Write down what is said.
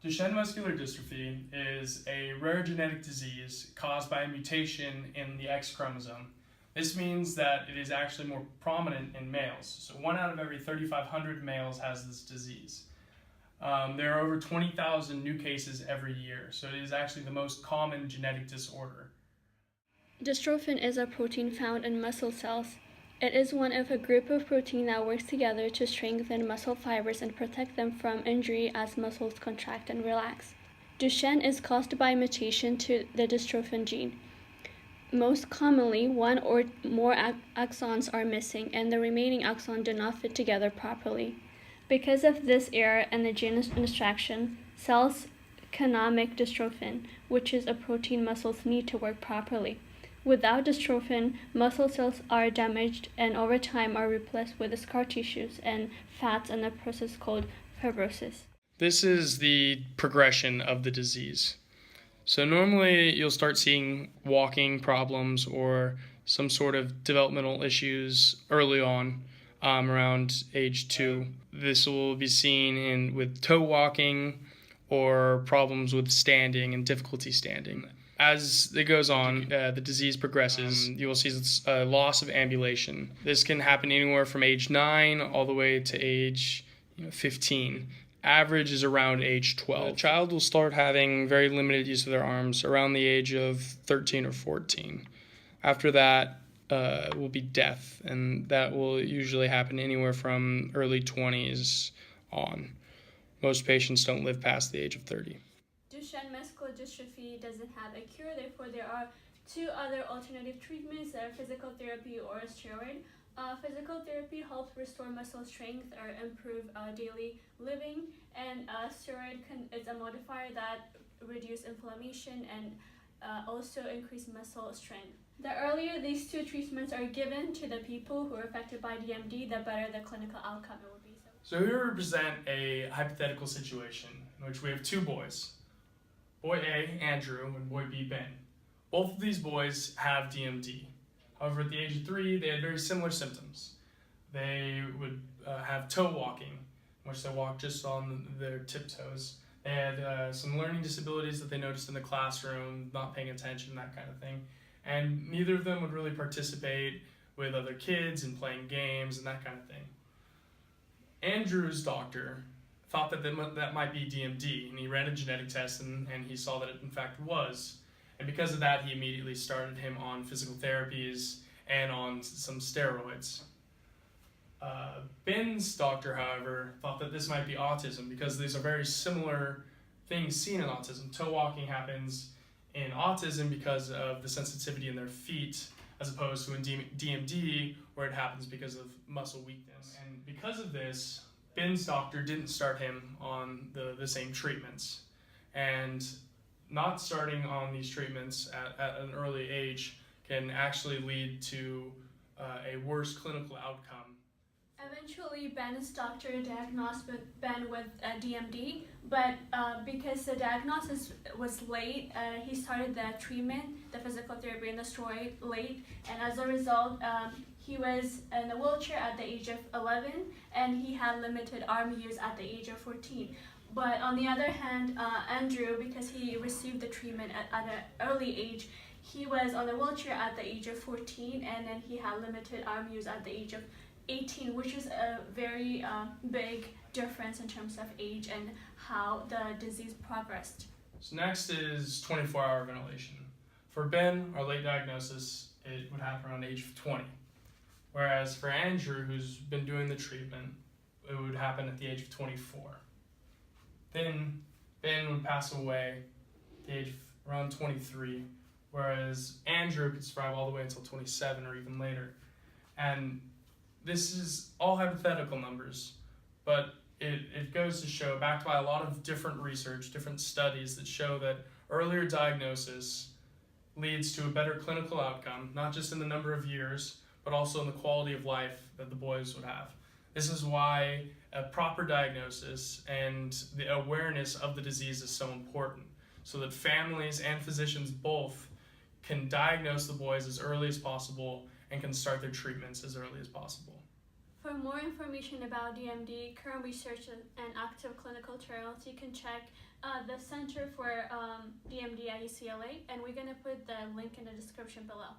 Duchenne muscular dystrophy is a rare genetic disease caused by a mutation in the X chromosome. This means that it is actually more prominent in males. So 1 out of every 3,500 males has this disease. There are over 20,000 new cases every year, so it is actually the most common genetic disorder. Dystrophin is a protein found in muscle cells. It is one of a group of proteins that works together to strengthen muscle fibers and protect them from injury as muscles contract and relax. Duchenne is caused by mutation to the dystrophin gene. Most commonly, 1 or more axons are missing, and the remaining axons do not fit together properly. Because of this error and the gene instruction, cells cannot make dystrophin, which is a protein muscles need to work properly. Without dystrophin, muscle cells are damaged and over time are replaced with scar tissues and fats in a process called fibrosis. This is the progression of the disease. So normally you'll start seeing walking problems or some sort of developmental issues early on, around age 2. This will be seen with toe walking or problems with standing and difficulty standing. As it goes on, the disease progresses. You will see a loss of ambulation. This can happen anywhere from age 9 all the way to age 15. Average is around age 12. The child will start having very limited use of their arms around the age of 13 or 14. After that will be death, and that will usually happen anywhere from early 20s on. Most patients don't live past the age of 30. Duchenne muscular dystrophy doesn't have a cure, therefore there are 2 other alternative treatments that are physical therapy or steroid. Physical therapy helps restore muscle strength or improve daily living, and steroid is a modifier that reduces inflammation and also increase muscle strength. The earlier these 2 treatments are given to the people who are affected by DMD, the better the clinical outcome it will be. So here we present a hypothetical situation in which we have 2 boys. Boy A, Andrew, and boy B, Ben. Both of these boys have DMD. However, at the age of 3, they had very similar symptoms. They would have toe walking, in which they walk just on their tiptoes. They had some learning disabilities that they noticed in the classroom, not paying attention, that kind of thing. And neither of them would really participate with other kids and playing games and that kind of thing. Andrew's doctor thought that might be DMD, and he ran a genetic test and he saw that it in fact was. And because of that, he immediately started him on physical therapies and on some steroids. Ben's doctor, however, thought that this might be autism because these are very similar things seen in autism. Toe walking happens in autism because of the sensitivity in their feet, as opposed to in DMD, where it happens because of muscle weakness. And because of this, Ben's doctor didn't start him on the same treatments. And not starting on these treatments at an early age can actually lead to a worse clinical outcome. Eventually, Ben's doctor diagnosed Ben with DMD, but because the diagnosis was late, he started the treatment, the physical therapy and the steroid late, and as a result, he was in a wheelchair at the age of 11, and he had limited arm use at the age of 14. But on the other hand, Andrew, because he received the treatment at an early age, he was on a wheelchair at the age of 14, and then he had limited arm use at the age of 18, which is a very big difference in terms of age and how the disease progressed. So next is 24-hour ventilation. For Ben, our late diagnosis, it would happen around the age of 20. Whereas for Andrew, who's been doing the treatment, it would happen at the age of 24. Then Ben would pass away at the age of around 23, whereas Andrew could survive all the way until 27 or even later. And this is all hypothetical numbers, but it goes to show, backed by a lot of different research, different studies that show that earlier diagnosis leads to a better clinical outcome, not just in the number of years, but also in the quality of life that the boys would have. This is why a proper diagnosis and the awareness of the disease is so important, so that families and physicians both can diagnose the boys as early as possible and can start their treatments as early as possible. For more information about DMD, current research, and active clinical trials, you can check the Center for DMD at UCLA, and we're going to put the link in the description below.